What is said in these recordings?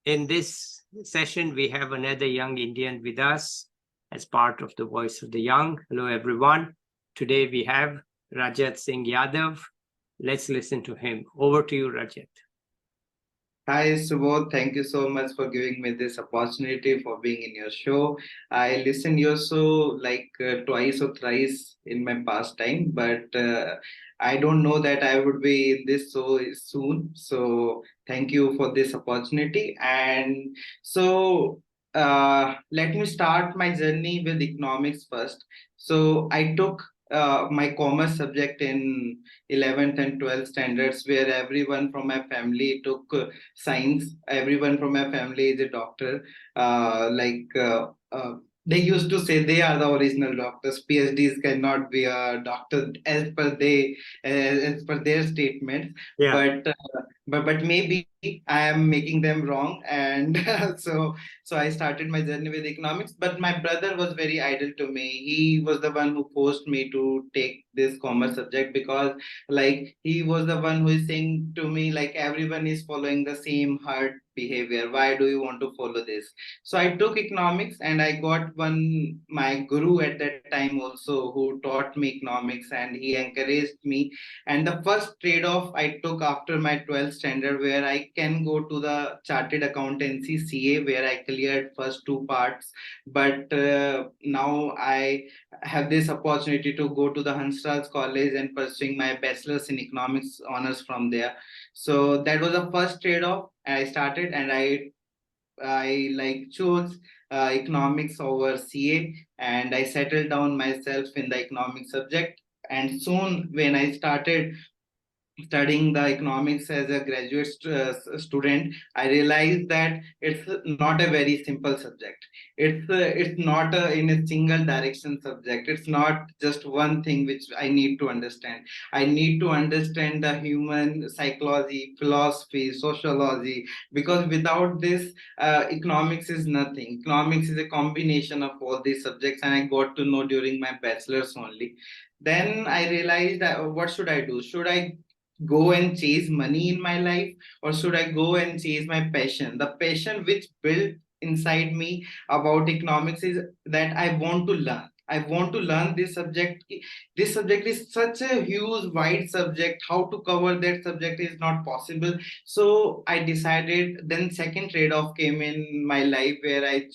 In this session, we have another young Indian with us as part of the Voice of the Young. Hello, everyone. Today we have Rajat Singh Yadav. Let's listen to him. Over to you, Rajat. Hi, Subodh. Thank you so much for giving me this opportunity for being in your show. I listen your show like twice or thrice in my past time, but I don't know that I would be in this so soon. So thank you for this opportunity. And so let me start my journey with economics first. So I took my commerce subject in 11th and 12th standards, where everyone from my family took science. Everyone from my family is a doctor. They used to say they are the original doctors. PhDs cannot be a doctor as per their statements. Yeah. But maybe I am making them wrong, and so I started my journey with economics. But my brother was very idle to me. He was the one who forced me to take this commerce subject, because like he was the one who is saying to me like everyone is following the same herd behavior, why do you want to follow this? So I took economics, and I got one my guru at that time also, who taught me economics, and he encouraged me. And the first trade off I took after my 12th standard, where I can go to the chartered accountancy CA, where I cleared first two parts. But now I have this opportunity to go to the Hansraj College and pursuing my bachelor's in economics honors from there. So that was the first trade-off. I started, and I like chose economics over CA, and I settled down myself in the economics subject. And soon, when I started studying the economics as a graduate student, I realized that it's not a very simple subject. It's not in a single direction subject. It's not just one thing which I need to understand. I need to understand the human psychology, philosophy, sociology, because without this, economics is nothing. Economics is a combination of all these subjects, and I got to know during my bachelor's only. Then I realized that what should I do? Should I go and chase money in my life, or should I go and chase my passion? The passion which built inside me about economics is that I want to learn. I want to learn this subject. This subject is such a huge wide subject. How to cover that subject is not possible. So I decided. Then second trade-off came in my life, where I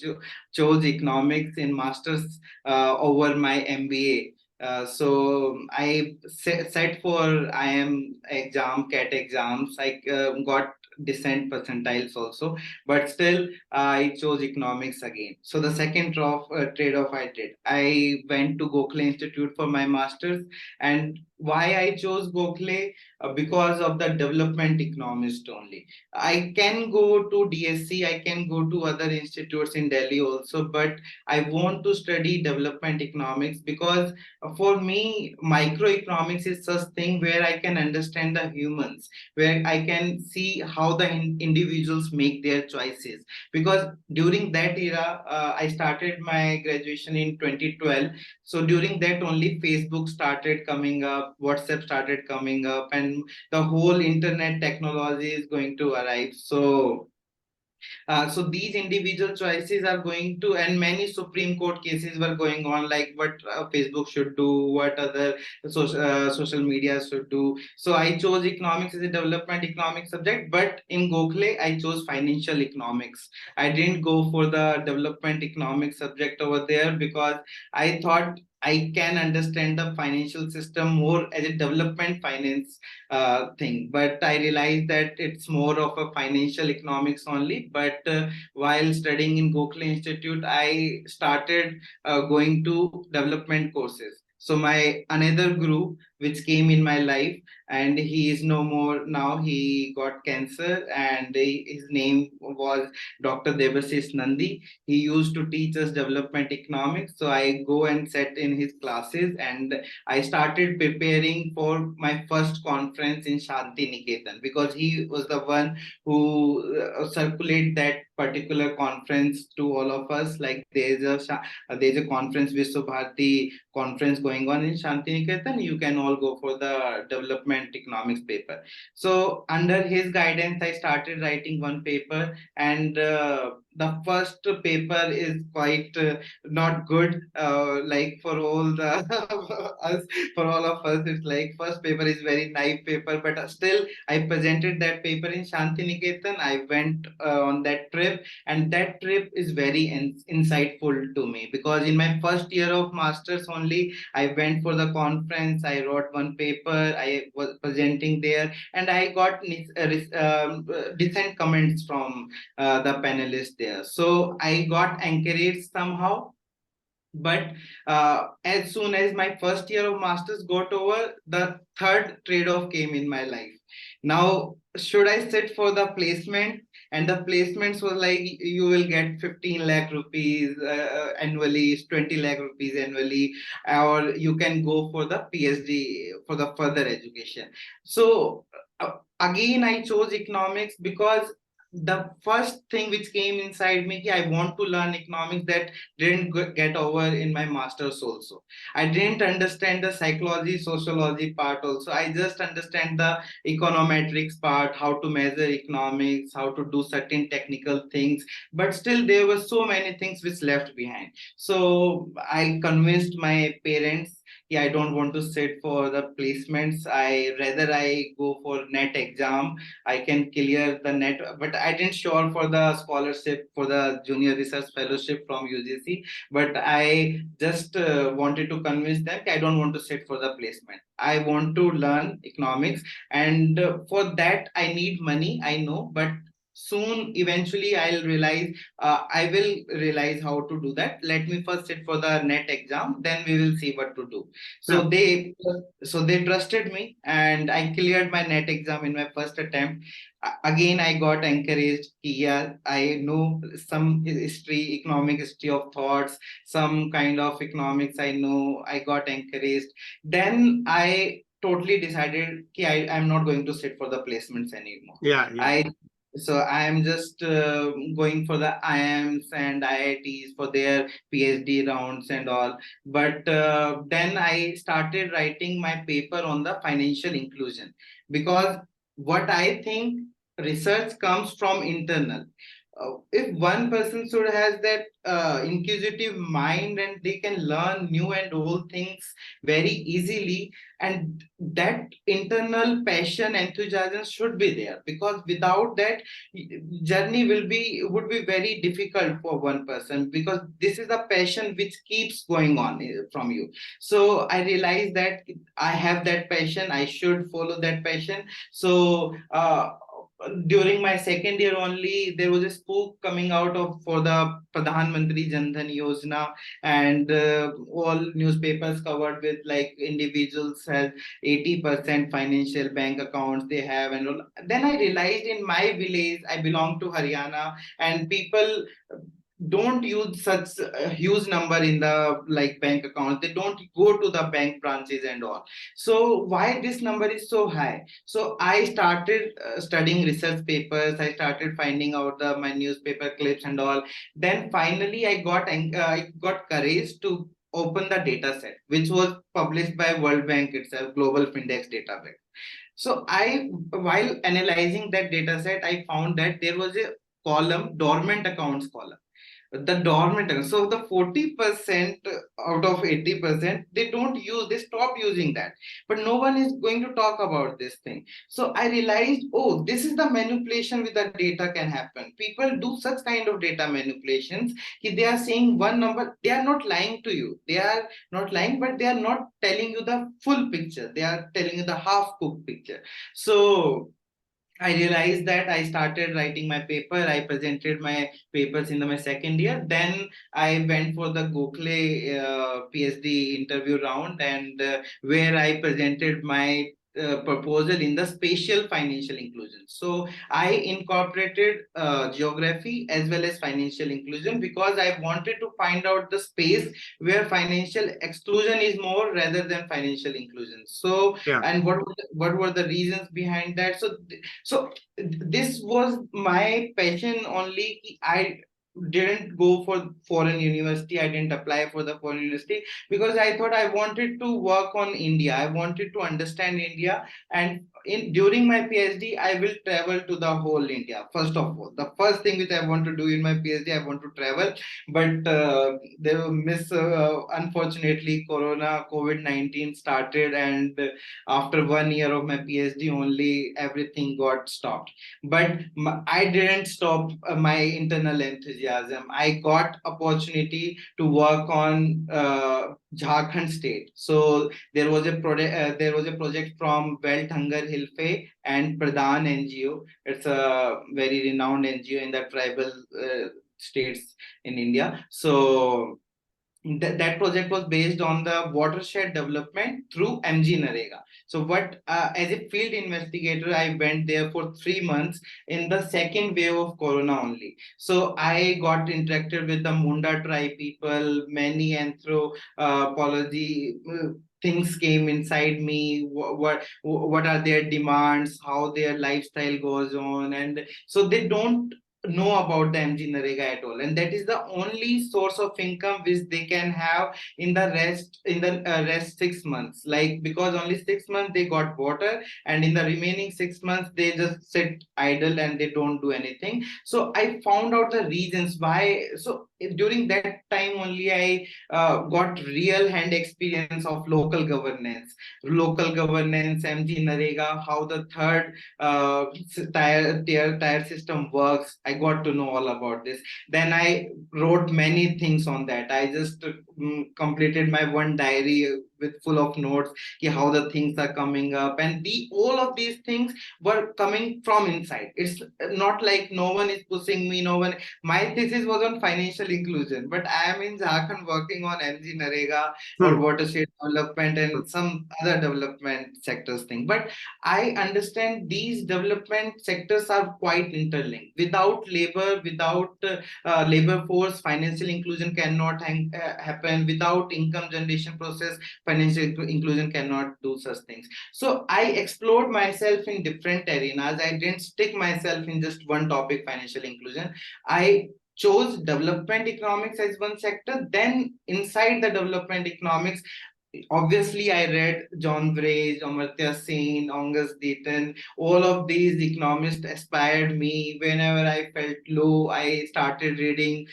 chose economics in masters over my MBA. So I set for IM exam, CAT exams. I got decent percentiles also, but still I chose economics again. So the second trade-off I did. I went to Gokhale Institute for my masters. And why I chose Gokhale? Because of the development economist only. I can go to DSC, I can go to other institutes in Delhi also, but I want to study development economics, because for me microeconomics is such thing where I can understand the humans, where I can see how the individuals make their choices. Because during that era, I started my graduation in 2012. So during that only Facebook started coming up, WhatsApp started coming up, and the whole internet technology is going to arrive. So these individual choices are going to, and many Supreme Court cases were going on, like what Facebook should do, what other social media should do. So I chose economics as a development economics subject, but in Gokhale, I chose financial economics. I didn't go for the development economics subject over there, because I thought I can understand the financial system more as a development finance thing. But I realized that it's more of a financial economics only. But while studying in Gokhale Institute, I started going to development courses. So my another guru which came in my life, and he is no more now. He got cancer, and his name was Dr. Devasis Nandi. He used to teach us development economics. So I go and sat in his classes, and I started preparing for my first conference in Shanti Niketan, because he was the one who circulate that particular conference to all of us. Like there's a conference, Vishwa Bharati conference going on in Shanti Niketan. You can all go for the development economics paper. So under his guidance, I started writing one paper, and the first paper is quite not good. Like for all the us, for all of us, it's like first paper is very naive paper, but still I presented that paper in Shantiniketan. I went on that trip, and that trip is very insightful to me, because in my first year of masters only, I went for the conference, I wrote one paper, I was presenting there, and I got decent comments from the panelists there. So I got encouraged somehow. But as soon as my first year of masters got over, the third trade-off came in my life. Now, should I sit for the placement? And the placements was like, you will get 15 lakh rupees annually, 20 lakh rupees annually, or you can go for the PhD for the further education. So again, I chose economics because the first thing which came inside me, I want to learn economics, that didn't get over in my masters also. I didn't understand the psychology, sociology part also. I just understand the econometrics part, how to measure economics, how to do certain technical things. But still, there were so many things which left behind. So I convinced my parents, yeah, I don't want to sit for the placements. I go for net exam. I can clear the net, but I didn't sure for the scholarship for the junior research fellowship from UGC. But I just wanted to convince them I don't want to sit for the placement. I want to learn economics, and for that I need money. I know, but soon eventually I will realize how to do that. Let me first sit for the net exam, then we will see what to do. So they trusted me, and I cleared my net exam in my first attempt. Again, I got encouraged. Yeah, I know some history, economic history of thoughts, some kind of economics I know. I got encouraged. Then I totally decided I'm not going to sit for the placements anymore. Yeah. So I am just going for the IIMs and IITs for their PhD rounds and all. But then I started writing my paper on the financial inclusion, because what I think, research comes from internal. If one person should has that inquisitive mind, and they can learn new and old things very easily, and that internal passion, enthusiasm should be there, because without that, journey would be very difficult for one person, because this is a passion which keeps going on from you. So I realized that I have that passion, I should follow that passion. So during my second year only, there was a spook coming out of for the Pradhan Mantri Jan Dhan Yojana, and all newspapers covered with like individuals has 80% financial bank accounts they have and all. Then I realized in my village, I belong to Haryana, and people don't use such a huge number in the like bank accounts. They don't go to the bank branches and all. So why this number is so high? So I started studying research papers. I started finding out my newspaper clips and all. Then finally I got courage to open the data set, which was published by World Bank itself, Global Findex Database. So while analyzing that data set, I found that there was a column, dormant accounts column, the dormant account. So the 40% out of 80%, they don't use, they stop using that. But no one is going to talk about this thing. So I realized, oh, this is the manipulation with the data can happen. People do such kind of data manipulations. They are saying one number, they are not lying to you. They are not lying, but they are not telling you the full picture. They are telling you the half-cooked picture. So I realized that. I started writing my paper. I presented my papers in my second year. Then I went for the Gokhale PhD interview round, and where I presented my proposal in the spatial financial inclusion. So I incorporated geography as well as financial inclusion, because I wanted to find out the space where financial exclusion is more rather than financial inclusion. So, and what were the reasons behind that? So this was my passion only. didn't go for foreign university. I didn't apply for the foreign university because I thought I wanted to work on India. I wanted to understand India, and in during my PhD, I will travel to the whole India. First of all, the first thing which I want to do in my PhD, I want to travel. But unfortunately, Corona COVID-19 started, and after 1 year of my PhD, only everything got stopped. But I didn't stop my internal enthusiasm. I got opportunity to work on Jharkhand state. So there was a project. There was a project from Welt Hunger Hilfe and Pradhan NGO. It's a very renowned NGO in the tribal states in India. So that project was based on the watershed development through MG Narega. So what, as a field investigator, I went there for 3 months in the second wave of Corona only. So I got interacted with the Munda tribe people, many anthropology things came inside me. What are their demands, how their lifestyle goes on, and so they don't know about the MG Narega at all, and that is the only source of income which they can have in the rest 6 months. Like, because only 6 months they got water, and in the remaining 6 months they just sit idle and they don't do anything. So I found out the reasons why. So during that time only I got real hand experience of local governance, MG Narega, how the third tier system works. I got to know all about this. Then I wrote many things on that. I just completed my one diary with full of notes, how the things are coming up, and all of these things were coming from inside. It's not like no one is pushing me, no one. My thesis was on financial inclusion, but I am in Jharkhand working on MG Narega or watershed development and some other development sectors thing. But I understand these development sectors are quite interlinked. Without labor, without labor force, financial inclusion cannot happen. Without income generation process, financial inclusion cannot do such things. So I explored myself in different arenas. I didn't stick myself in just one topic, financial inclusion. I chose development economics as one sector. Then inside the development economics, obviously I read John Brage, Amartya Sen, Angus Deaton. All of these economists inspired me. Whenever I felt low, I started reading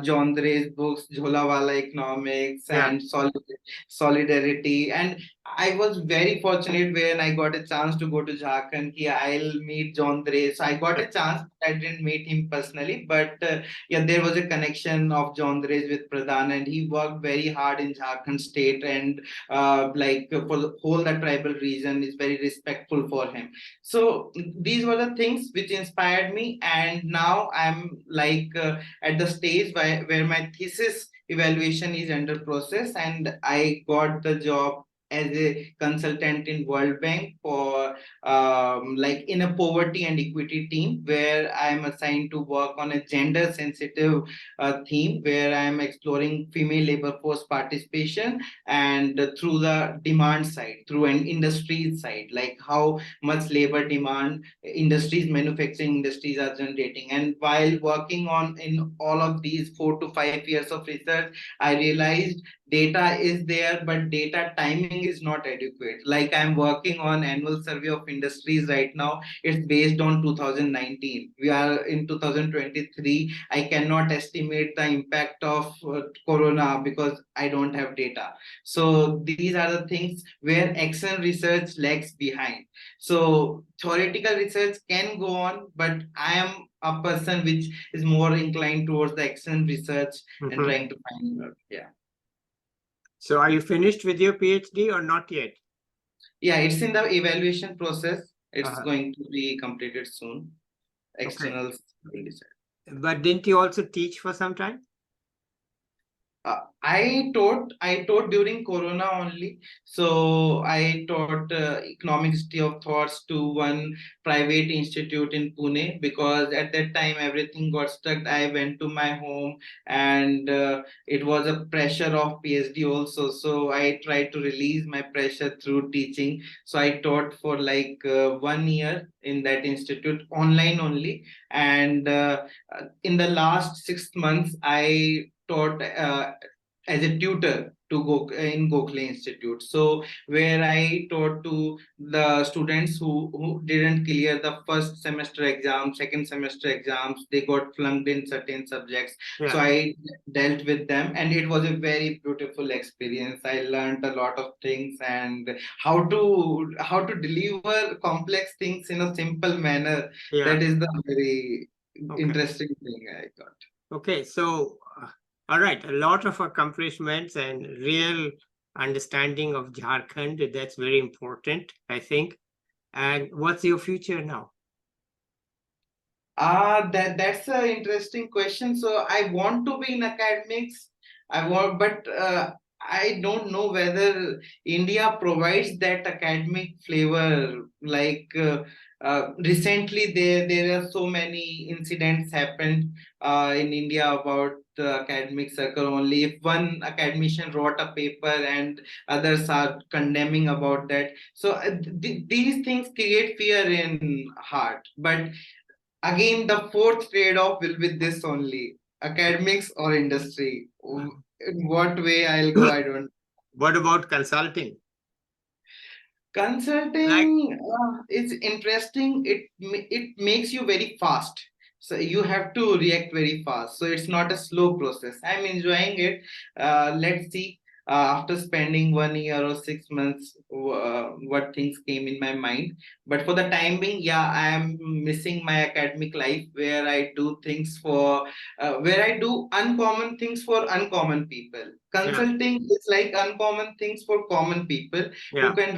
John Brage's books, Jholawala Economics and Solidarity. And I was very fortunate when I got a chance to go to Jharkhand. I'll meet John Brage. So I got a chance. I didn't meet him personally, but there was a connection of John Brage with Pradhan, and he worked very hard in Jharkhand state, and for the whole that tribal region is very respectful for him. So these were the things which inspired me, and now I'm at the stage where my thesis evaluation is under process, and I got the job as a consultant in World Bank for in a poverty and equity team, where I am assigned to work on a gender sensitive theme, where I am exploring female labor force participation, and through the demand side, through an industry side, like how much labor demand manufacturing industries are generating. And while working on in all of these 4 to 5 years of research, I realized data is there, but data timing is not adequate. Like, I'm working on annual survey of industries right now. It's based on 2019. We are in 2023. I cannot estimate the impact of Corona because I don't have data. So these are the things where action research lags behind. So theoretical research can go on, but I am a person which is more inclined towards the action research and trying to find out. Yeah. So are you finished with your PhD or not yet? Yeah, it's in the evaluation process. It's going to be completed soon. Externals will decide. But didn't you also teach for some time? I taught during Corona only. So I taught economic history of thoughts to one private institute in Pune, because at that time everything got stuck. I went to my home, and it was a pressure of Ph.D. also. So I tried to release my pressure through teaching. So I taught for like 1 year in that institute online only, and in the last 6 months I taught as a tutor to go in Gokhale Institute. So where I taught to the students who didn't clear the first semester exam, second semester exams, they got flunked in certain subjects. So Yeah. I dealt with them, and it was a very beautiful experience. I learned a lot of things, and how to deliver complex things in a simple manner. Yeah. That is the very Okay. interesting thing I got. Okay. So, all right, a lot of accomplishments and real understanding of Jharkhand. That's very important, I think. And what's your future now? That's an interesting question. So I want to be in academics. But I don't know whether India provides that academic flavor. Like recently, there are so many incidents happened in India about the academic circle only. If one academician wrote a paper and others are condemning about that, so these things create fear in heart. But again, the fourth trade-off will be this only: academics or industry. In what way I'll go, I don't. What about consulting? Like, Consulting is interesting. It makes you very fast. So you have to react very fast. So it's not a slow process. I'm enjoying it. Let's see. After spending 1 year or 6 months, what things came in my mind. But for the time being, yeah, I am missing my academic life, where I do things for, where I do uncommon things for uncommon people. yeah, Consulting is like uncommon things for common people who yeah, can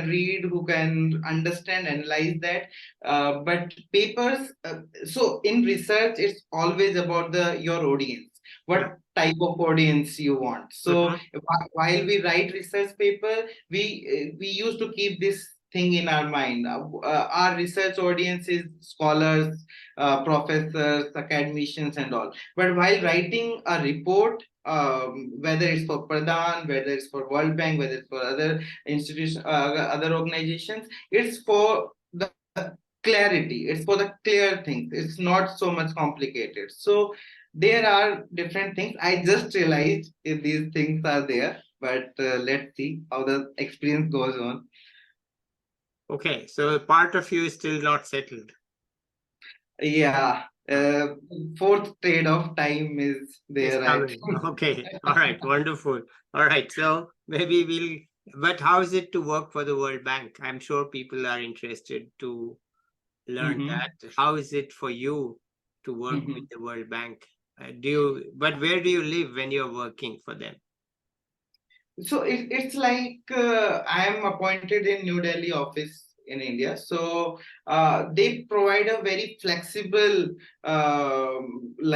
read, who can understand, analyze that. But papers, so in research, it's always about the your audience. yeah. What type of audience you want? So Mhm. while we write research paper, we used to keep this thing in our mind. Our research audience is scholars, professors, academicians, and all. But while writing a report, whether it's for Pradhan, whether it's for World Bank, whether it's for other institutions, other organizations, it's for the clarity. It's for the clear things. It's not so much complicated. So there are different things. I just realized if these things are there, but let's see how the experience goes on. Okay, so part of you is still not settled. Yeah. Uh, Fourth trade of time is It's there, I coming. think. Okay, all right, wonderful. All right, so maybe but how is it to work for the World Bank? I'm sure people are interested to learn Mhm, that. How is it for you to work with mhm. the World Bank? But where do you live when you're working for them? So it's like I am appointed in New Delhi office in India. So they provide a very flexible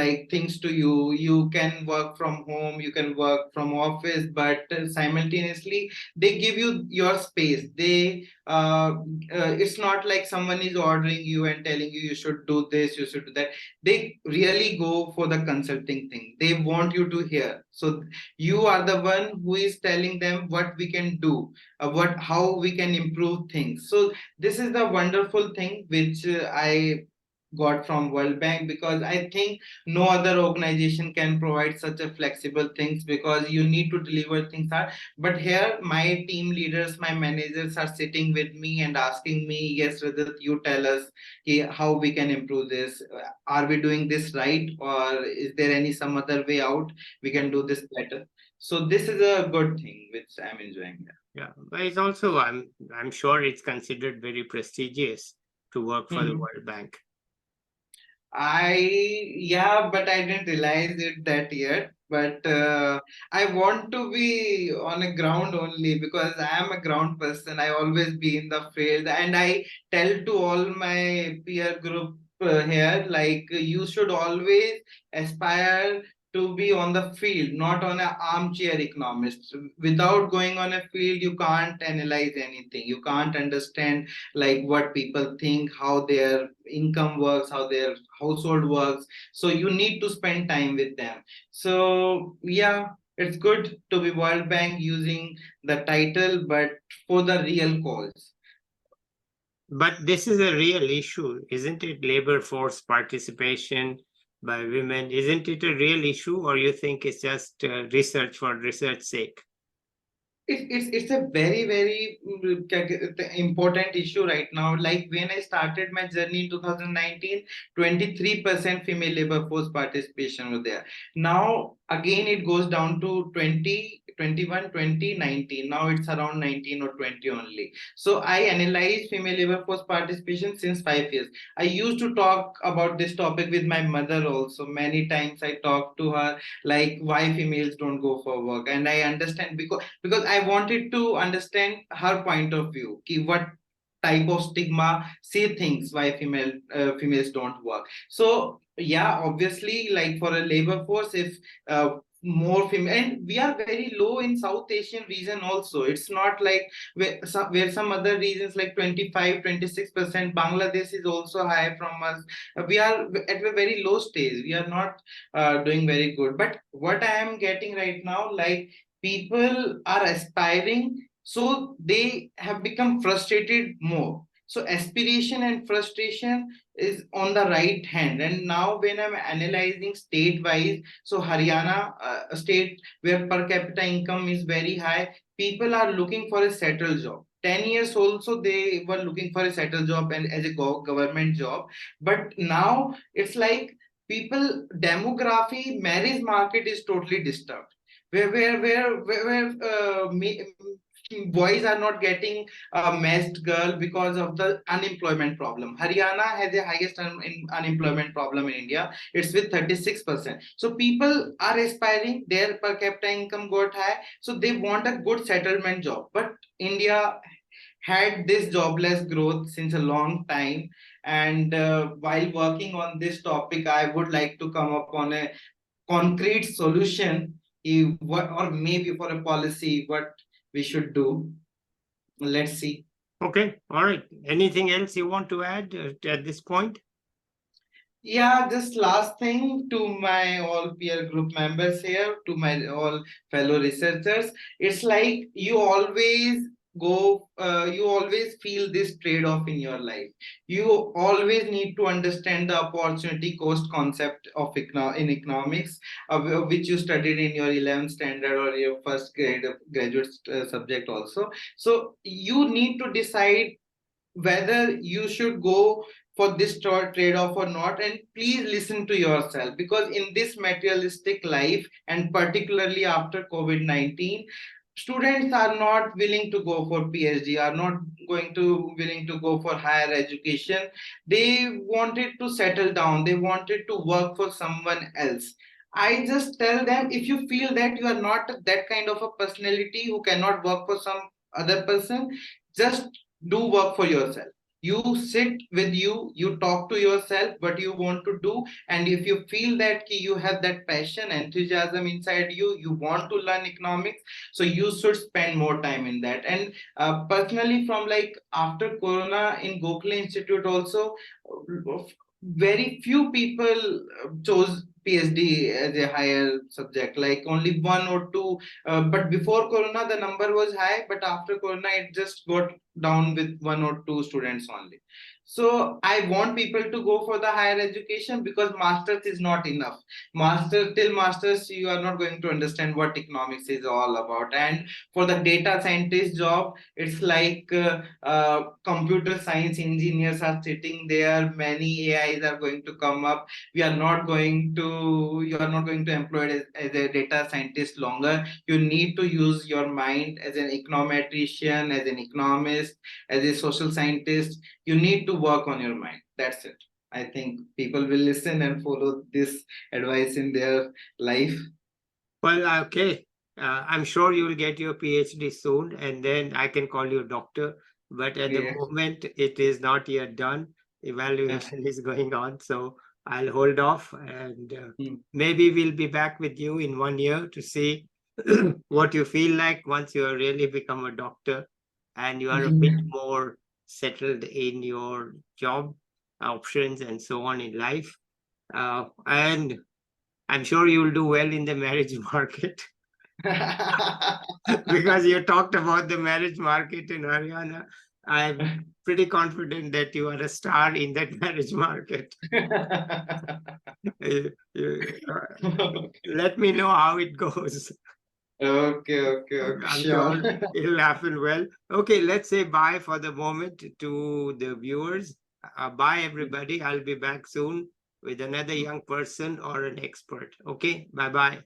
like things to you. You can work from home, you can work from office, but simultaneously they give you your space. It's not like someone is ordering you and telling you should do this, you should do that. They really go for the consulting thing. They want you to hear. So you are the one who is telling them what we can do, what how we can improve things. So this is the wonderful thing which I got from World Bank, because I think no other organization can provide such a flexible things, because you need to deliver things are. But here my team leaders, my managers are sitting with me and asking me, yes Rajat, you tell us how we can improve this. Are we doing this right, or is there any some other way out we can do this better? So this is a good thing which I'm enjoying. Yeah, but it's also I'm sure it's considered very prestigious to work for the Mhm. World Bank. Yeah, but I didn't realize it that yet. But I want to be on a ground only, because I am a ground person. I always be in the field, and I tell to all my peer group here, like you should always aspire to be on the field, not on an armchair economist. Without going on a field, you can't analyze anything. You can't understand like what people think, how their income works, how their household works. So you need to spend time with them. So yeah, it's good to be World Bank using the title, but for the real cause. But this is a real issue, isn't it? Labor force participation by women, isn't it a real issue, or you think it's just research for research sake? It's a very important issue right now. Like when I started my journey in 2019, 23% female labor force participation was there. Now again it goes down to 20, 21, 20, 19. Now it's around 19 or 20 only. So I analyzed female labor force participation since 5 years. I used to talk about this topic with my mother also. Many times I talked to her like why females don't go for work, and I understand because I wanted to understand her point of view. What type of stigma she thinks why females don't work. So yeah, obviously, like for a labor force, if more female, and we are very low in South Asian region also. It's not like where some other regions like 25, 26%. Bangladesh is also high from us. We are at a very low stage. We are not doing very good. But what I am getting right now, like people are aspiring, so they have become frustrated more. So aspiration and frustration is on the right hand. And now when I'm analyzing state wise, so Haryana, a state where per capita income is very high, people are looking for a settled job. 10 years also they were looking for a settled job and as a government job. But now it's like people demography marriage market is totally disturbed, where boys are not getting a matched girl because of the unemployment problem. Haryana has the highest unemployment problem in India. It's with 36%. So people are aspiring, their per capita income got high, so they want a good settlement job. But India had this jobless growth since a long time. And while working on this topic, I would like to come up on a concrete solution, what, or maybe for a policy, what we should do. Let's see. Okay, all right. Anything else you want to add at this point? Yeah, just last thing to my all peer group members here, to my all fellow researchers. It's like you always feel this trade-off in your life. You always need to understand the opportunity cost concept of in economics, which you studied in your 11th standard or your first grade graduate subject also. So you need to decide whether you should go for this trade-off or not, and please listen to yourself, because in this materialistic life, and particularly after COVID-19, students are not willing to go for PhD, are not going to willing to go for higher education. They wanted to settle down, they wanted to work for someone else. I just tell them, if you feel that you are not that kind of a personality who cannot work for some other person, just do work for yourself. You sit with you talk to yourself what you want to do, and if you feel that you have that passion, enthusiasm inside you, you want to learn economics, so you should spend more time in that. And personally, from like after corona in Gokhale Institute also, very few people chose PhD as a higher subject, like only one or two. But before Corona, the number was high, but after Corona, it just got down with one or two students only. So I want people to go for the higher education, because masters is not enough. Till masters, you are not going to understand what economics is all about. And for the data scientist job, it's like computer science engineers are sitting there. Many AIs are going to come up. You are not going to employ it as a data scientist longer. You need to use your mind as an econometrician, as an economist, as a social scientist. You need to work on your mind. That's it. I think people will listen and follow this advice in their life. Well, okay. I'm sure you will get your PhD soon, and then I can call you doctor. But at the Yeah. moment, it is not yet done. Evaluation is going on. So I'll hold off, and Hmm. maybe we'll be back with you in 1 year to see what you feel like once you are really become a doctor and you are a bit more settled in your job options and so on in life. And I'm sure you will do well in the marriage market because you talked about the marriage market in Haryana. I'm pretty confident that you are a star in that marriage market. Let me know how it goes. Okay, okay, okay, I'm sure. sure it'll happen well. Okay, let's say bye for the moment to the viewers. Bye, everybody. I'll be back soon with another young person or an expert. Okay, bye bye.